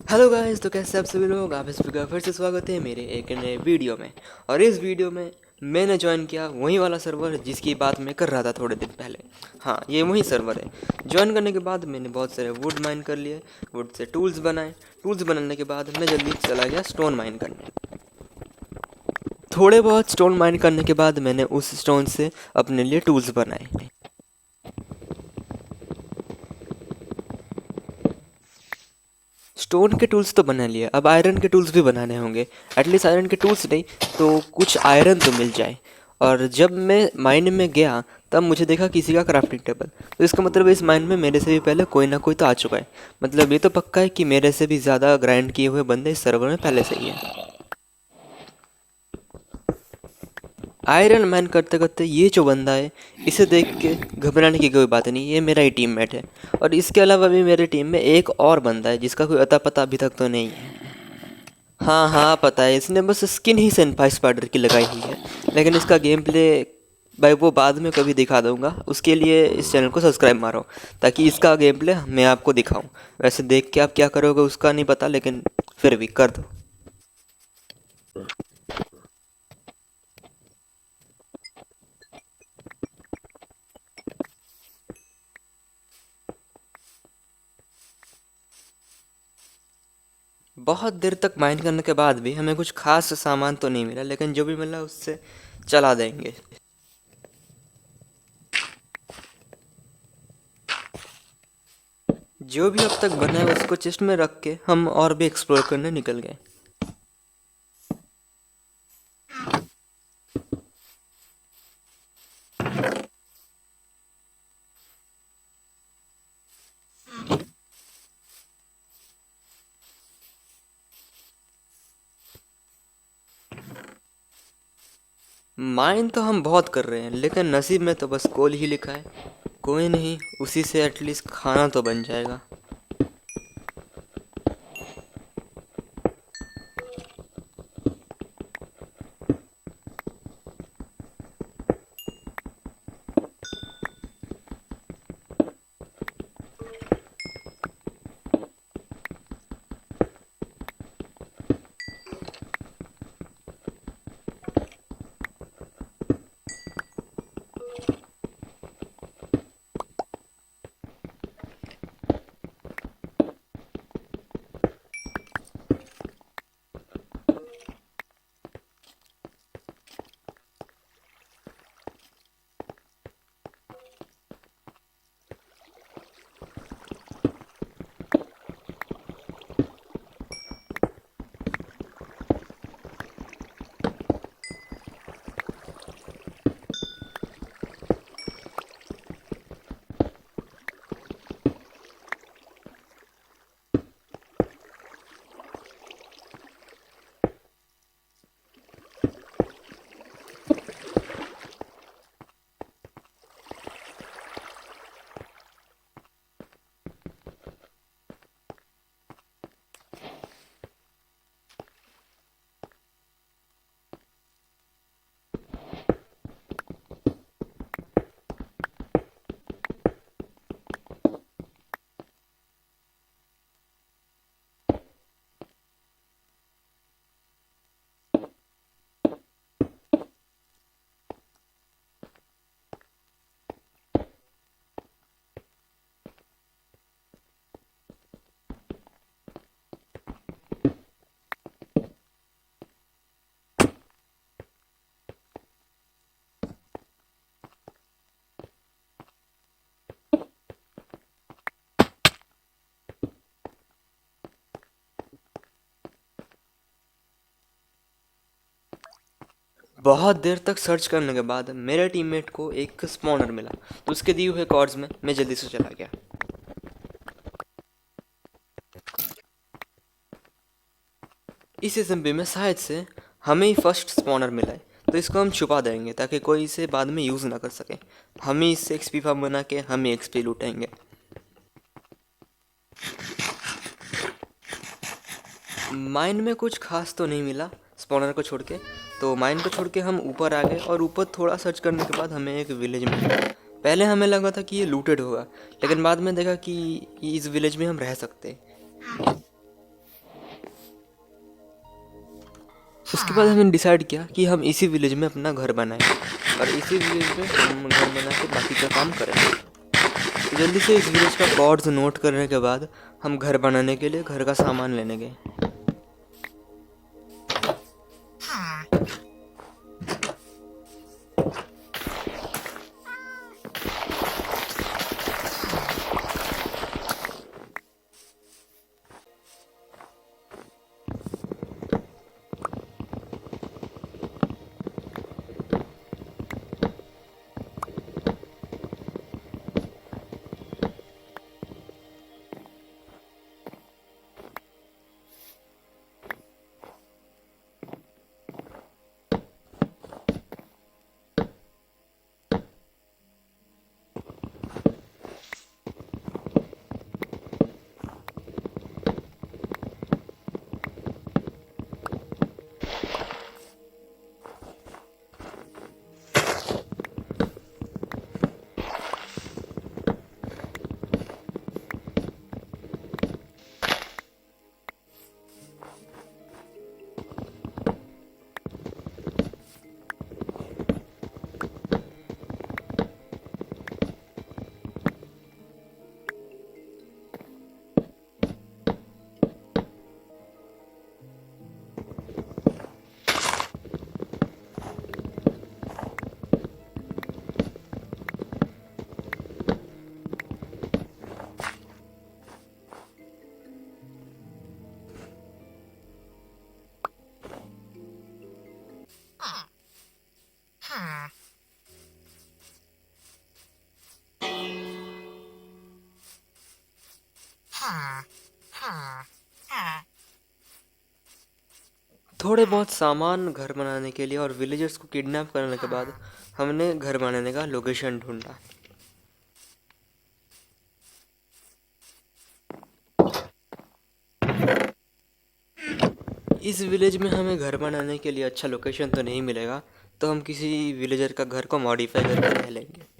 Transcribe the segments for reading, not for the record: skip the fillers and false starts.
Hello guys, तो कैसे आप सभी लोग। आप सभी का फिर से स्वागत है मेरे एक नए वीडियो में। और इस वीडियो में मैंने ज्वाइन किया वही वाला सर्वर जिसकी बात मैं कर रहा था थोड़े दिन पहले। हाँ, ये वही सर्वर है। ज्वाइन करने के बाद मैंने बहुत सारे वुड माइन कर लिए, वुड से टूल्स बनाए। टूल्स बनाने के बाद मैं जल्दी चला गया स्टोन माइन करने। थोड़े बहुत स्टोन माइन करने के बाद मैंने उस स्टोन से अपने लिए टूल्स बनाए। स्टोन के टूल्स तो बना लिए, अब आयरन के टूल्स भी बनाने होंगे। एटलीस्ट आयरन के टूल्स नहीं तो कुछ आयरन तो मिल जाए। और जब मैं माइन में गया तब मुझे देखा किसी का क्राफ्टिंग टेबल। तो इसका मतलब इस माइन में मेरे से भी पहले कोई ना कोई तो आ चुका है। मतलब ये तो पक्का है कि मेरे से भी ज़्यादा ग्राइंड किए हुए बंदे इस सर्वर में पहले से ही हैं। आयरन मैन करते करते ये जो बंदा है, इसे देख के घबराने की कोई बात नहीं, ये मेरा ही टीममेट है। और इसके अलावा भी मेरे टीम में एक और बंदा है जिसका कोई अता पता अभी तक तो नहीं है। हाँ हाँ, पता है, इसने बस स्किन ही सेनपाई स्पाइडर की लगाई हुई है। लेकिन इसका गेम प्ले भाई वो बाद में कभी दिखा दूंगा। उसके लिए इस चैनल को सब्सक्राइब मारो ताकि इसका गेम प्ले मैं आपको दिखाऊं। वैसे देख के आप क्या करोगे उसका नहीं पता, लेकिन फिर भी कर दो। बहुत देर तक माइन करने के बाद भी हमें कुछ खास सामान तो नहीं मिला, लेकिन जो भी मिला उससे चला देंगे। जो भी अब तक बना है उसको चेस्ट में रख के हम और भी एक्सप्लोर करने निकल गए। माइन तो हम बहुत कर रहे हैं, लेकिन नसीब में तो बस कोल ही लिखा है। कोई नहीं, उसी से एटलीस्ट खाना तो बन जाएगा। बहुत देर तक सर्च करने के बाद मेरे टीममेट को एक स्पॉनर मिला। तो उसके दिए हुए कॉर्ड्स में मैं जल्दी से चला गया। इस एसएमपी में शायद से हमें ही फर्स्ट स्पॉनर मिला है। तो इसको हम छुपा देंगे ताकि कोई इसे बाद में यूज़ ना कर सके। हम ही इससे एक्सपी फार्म बना के हम ही एक्सपी लूटेंगे। माइन में कुछ खास तो नहीं मिला स्पॉनर को छोड़ के। तो माइन को छोड़ के हम ऊपर आ गए और ऊपर थोड़ा सर्च करने के बाद हमें एक विलेज मिला। पहले हमें लगा था कि ये लूटेड होगा, लेकिन बाद में देखा कि इस विलेज में हम रह सकते हैं। उसके बाद हमने डिसाइड किया कि हम इसी विलेज में अपना घर बनाएं और इसी विलेज में हम घर बना के बाकी का काम करेंगे। तो जल्दी से इस विलेज का कॉर्ड्स नोट करने के बाद हम घर बनाने के लिए घर का सामान लेने गए। थोड़े बहुत सामान घर बनाने के लिए और विलेजर्स को किडनैप करने के बाद हमने घर बनाने का लोकेशन ढूंढा। इस विलेज में हमें घर बनाने के लिए अच्छा लोकेशन तो नहीं मिलेगा, तो हम किसी विलेजर का घर को मॉडिफाई करके रह लेंगे।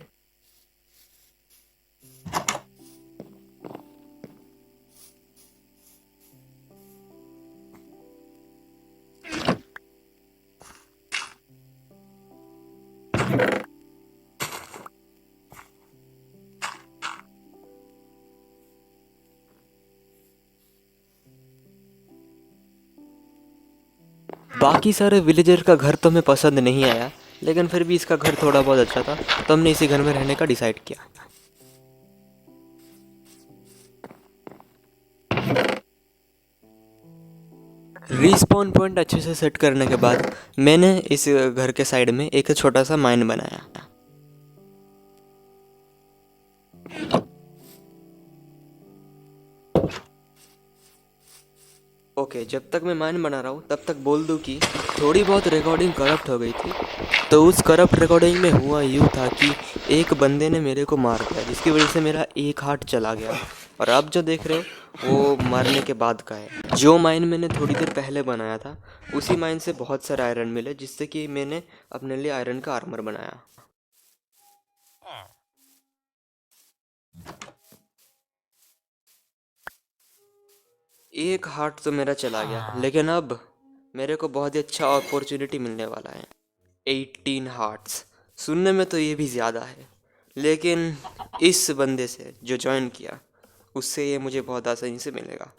बाकी सारे विलेजर का घर तो हमें पसंद नहीं आया, लेकिन फिर भी इसका घर थोड़ा बहुत अच्छा था, तो हमने इसी घर में रहने का डिसाइड किया। रिस्पॉन पॉइंट अच्छे से सेट करने के बाद मैंने इस घर के साइड में एक छोटा सा माइन बनाया। ओके, जब तक मैं माइन बना रहा हूँ तब तक बोल दूँ कि थोड़ी बहुत रिकॉर्डिंग करप्ट हो गई थी। तो उस करप्ट रिकॉर्डिंग में हुआ यूँ था कि एक बंदे ने मेरे को मार दिया, जिसकी वजह से मेरा एक हार्ट चला गया। और अब जो देख रहे हो वो मारने के बाद का है। जो माइन मैंने थोड़ी देर पहले बनाया था, उसी माइन से बहुत सारे आयरन मिले, जिससे कि मैंने अपने लिए आयरन का आर्मर बनाया। एक हार्ट तो मेरा चला गया, लेकिन अब मेरे को बहुत ही अच्छा अपॉर्चुनिटी मिलने वाला है। 18 हार्ट्स सुनने में तो ये भी ज़्यादा है, लेकिन इस बंदे से जो ज्वाइन किया उससे ये मुझे बहुत आसानी से मिलेगा।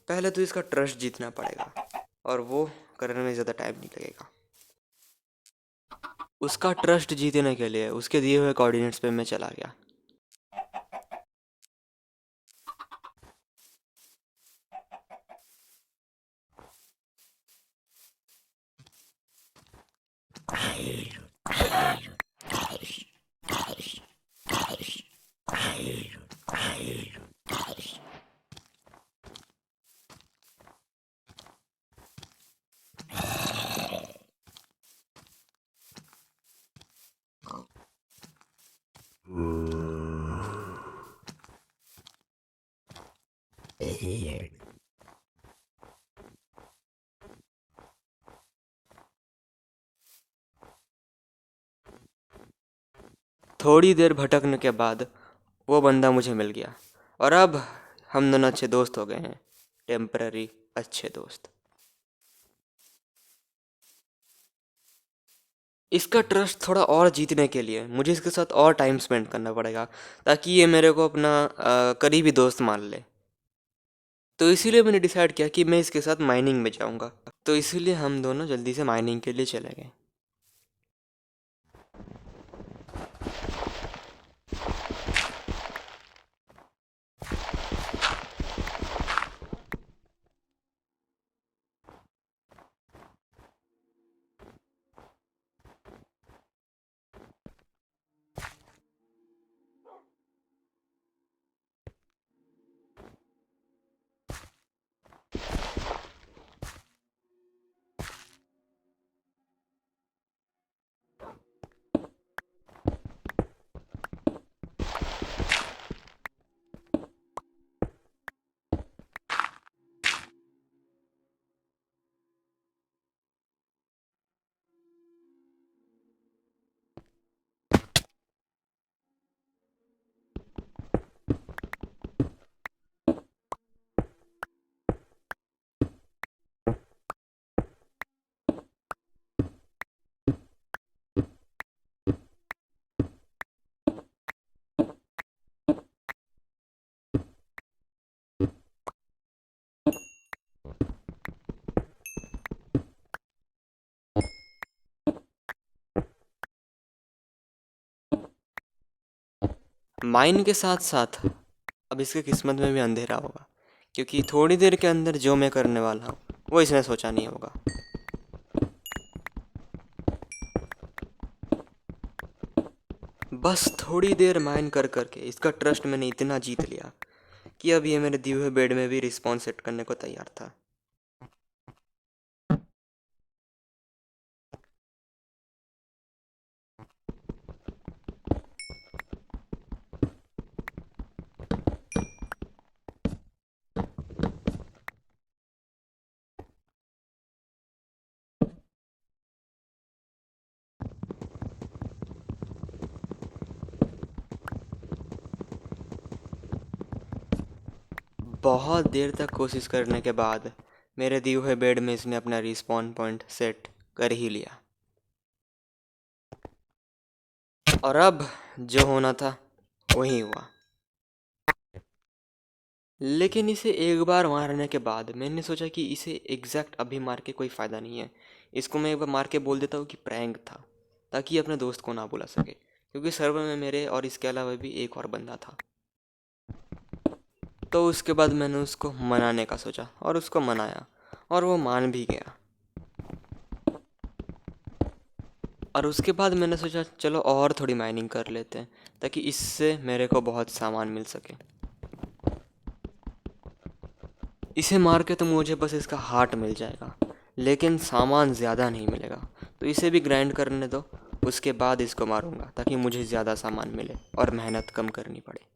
पहले तो इसका ट्रस्ट जीतना पड़ेगा, और वो करने में ज़्यादा टाइम नहीं लगेगा। उसका ट्रस्ट जीतने के लिए उसके दिए हुए कोऑर्डिनेट्स पे मैं चला गया। थोड़ी देर भटकने के बाद वो बंदा मुझे मिल गया, और अब हम दोनों अच्छे दोस्त हो गए हैं। टेम्पररी अच्छे दोस्त। इसका ट्रस्ट थोड़ा और जीतने के लिए मुझे इसके साथ और टाइम स्पेंड करना पड़ेगा, ताकि ये मेरे को अपना करीबी दोस्त मान ले। तो इसीलिए मैंने डिसाइड किया कि मैं इसके साथ माइनिंग में जाऊंगा। तो इसीलिए हम दोनों जल्दी से माइनिंग के लिए चले गए। माइन के साथ साथ अब इसके किस्मत में भी अंधेरा होगा, क्योंकि थोड़ी देर के अंदर जो मैं करने वाला हूँ वो इसने सोचा नहीं होगा। बस थोड़ी देर माइन कर करके इसका ट्रस्ट मैंने इतना जीत लिया कि अब ये मेरे दिए हुए बेड में भी रिस्पॉन्स सेट करने को तैयार था। बहुत देर तक कोशिश करने के बाद मेरे दिए हुए बेड में इसने अपना रिस्पॉन पॉइंट सेट कर ही लिया। और अब जो होना था वही हुआ। लेकिन इसे एक बार मारने के बाद मैंने सोचा कि इसे एग्जैक्ट अभी मार के कोई फ़ायदा नहीं है। इसको मैं एक बार मार के बोल देता हूँ कि प्रैंक था, ताकि ये अपने दोस्त को ना बुला सके, क्योंकि सर्वर में मेरे और इसके अलावा भी एक और बंदा था। तो उसके बाद मैंने उसको मनाने का सोचा और उसको मनाया, और वो मान भी गया। और उसके बाद मैंने सोचा चलो और थोड़ी माइनिंग कर लेते हैं, ताकि इससे मेरे को बहुत सामान मिल सके। इसे मार के तो मुझे बस इसका हार्ट मिल जाएगा, लेकिन सामान ज़्यादा नहीं मिलेगा। तो इसे भी ग्राइंड करने दो, उसके बाद इसको मारूंगा, ताकि मुझे ज़्यादा सामान मिले और मेहनत कम करनी पड़े।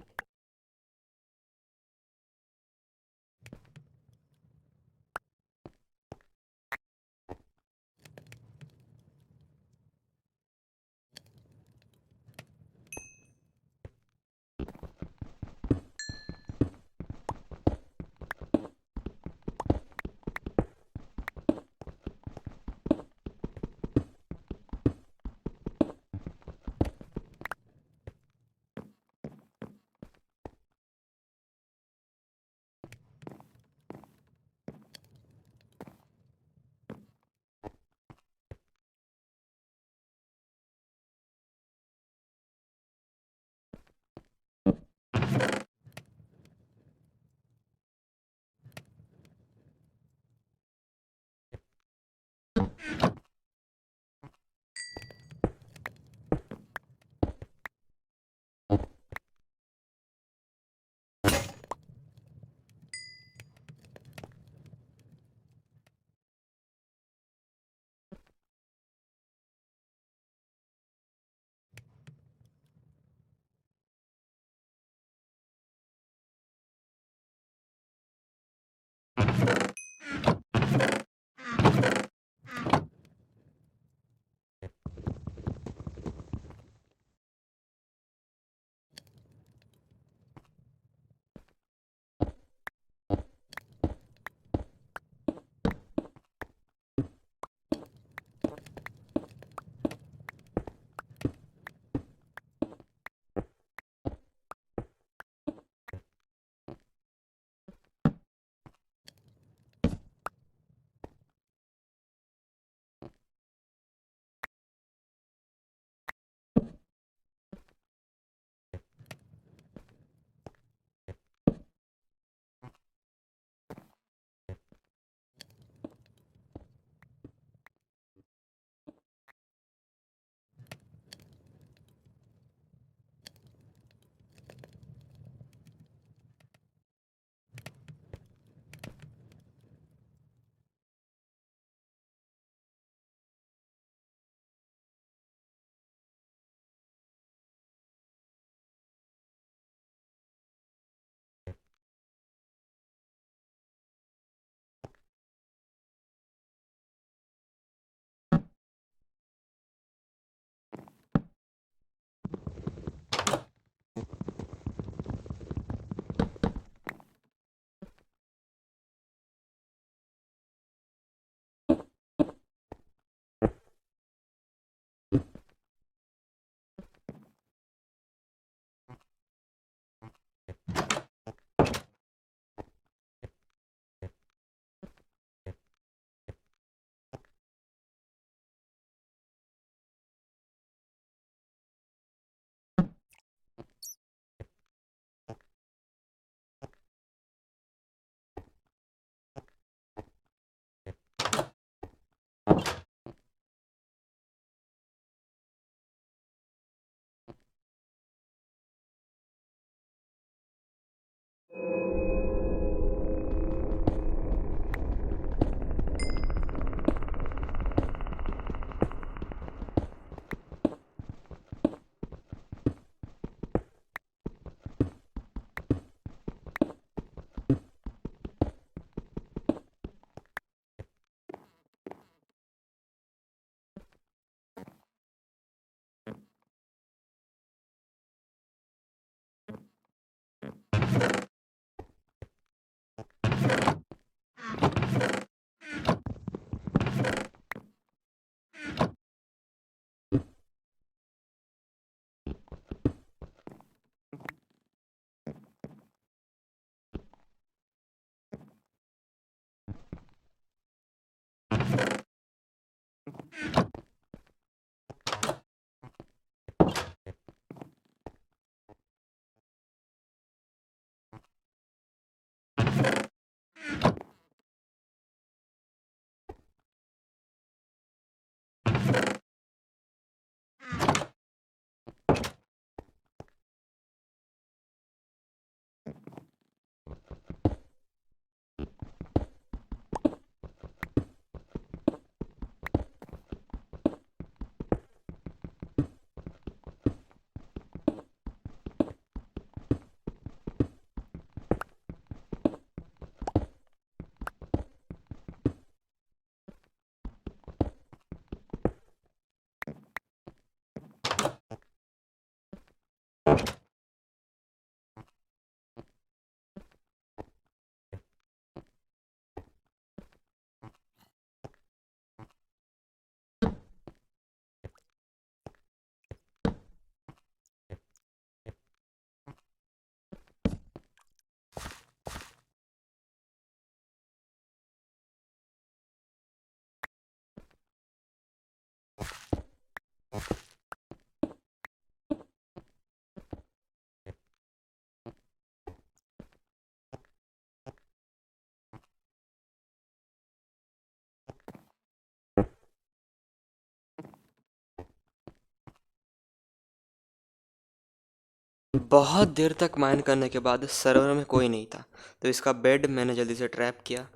बहुत देर तक माइन करने के बाद सर्वर में कोई नहीं था, तो इसका बेड मैंने जल्दी से ट्रैप किया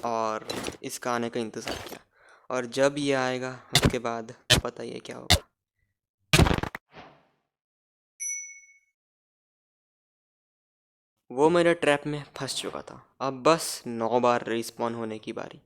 और इसका आने का इंतज़ार किया। और जब ये आएगा उसके बाद पता ही है क्या होगा। वो मेरे ट्रैप में फंस चुका था। अब बस 9 बार रिस्पॉन होने की बारी।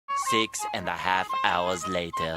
Six and a half hours later.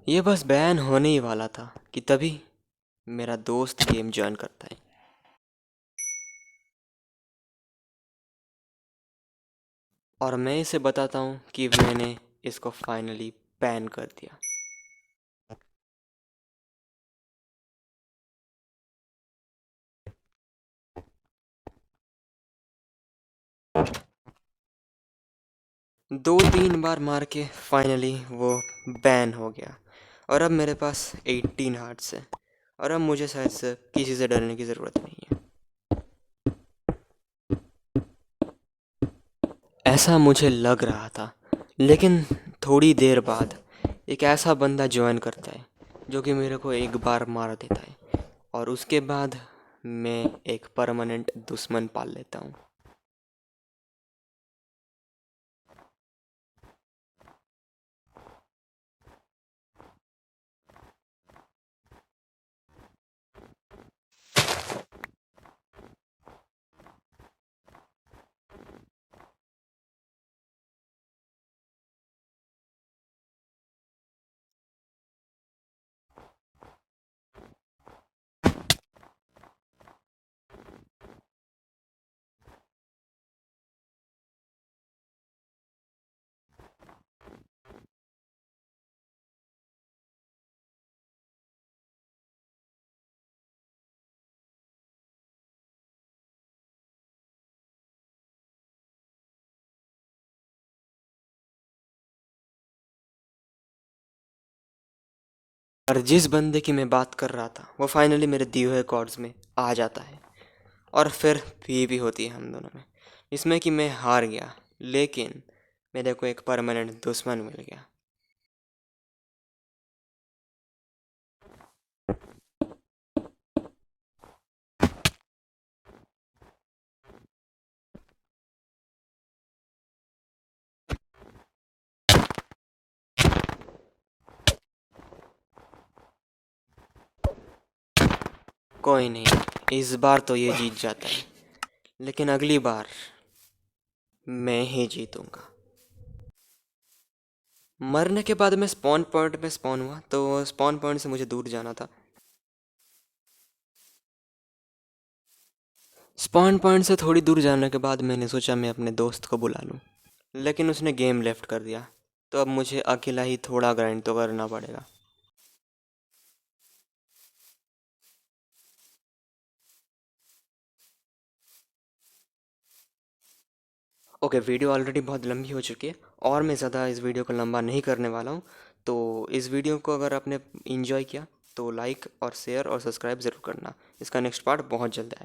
ये बस बैन होने ही वाला था कि तभी मेरा दोस्त गेम ज्वाइन करता है। और मैं इसे बताता हूँ कि मैंने इसको फाइनली बैन कर दिया। दो तीन बार मार के फाइनली वो बैन हो गया। और अब मेरे पास 18 हार्ट्स है और अब मुझे शायद से किसी से डरने की ज़रूरत नहीं है। ऐसा मुझे लग रहा था, लेकिन थोड़ी देर बाद एक ऐसा बंदा ज्वाइन करता है जो कि मेरे को एक बार मार देता है और उसके बाद मैं एक परमानेंट दुश्मन पाल लेता हूँ। और जिस बंदे की मैं बात कर रहा था वो फाइनली मेरे दिए हुए कॉर्ड्स में आ जाता है और फिर भी होती है हम दोनों में, इसमें कि मैं हार गया लेकिन मेरे को एक परमानेंट दुश्मन मिल गया। कोई नहीं, इस बार तो ये जीत जाता है लेकिन अगली बार मैं ही जीतूंगा। मरने के बाद मैं स्पॉन पॉइंट में स्पॉन हुआ तो स्पॉन पॉइंट से मुझे दूर जाना था। स्पॉन पॉइंट से थोड़ी दूर जाने के बाद मैंने सोचा मैं अपने दोस्त को बुला लूं, लेकिन उसने गेम लेफ्ट कर दिया, तो अब मुझे अकेला ही थोड़ा ग्राइंड तो करना पड़ेगा। ओके, वीडियो ऑलरेडी बहुत लंबी हो चुकी है और मैं ज़्यादा इस वीडियो को लंबा नहीं करने वाला हूँ। तो इस वीडियो को अगर आपने इंजॉय किया तो लाइक और शेयर और सब्सक्राइब ज़रूर करना। इसका नेक्स्ट पार्ट बहुत जल्द आएगा।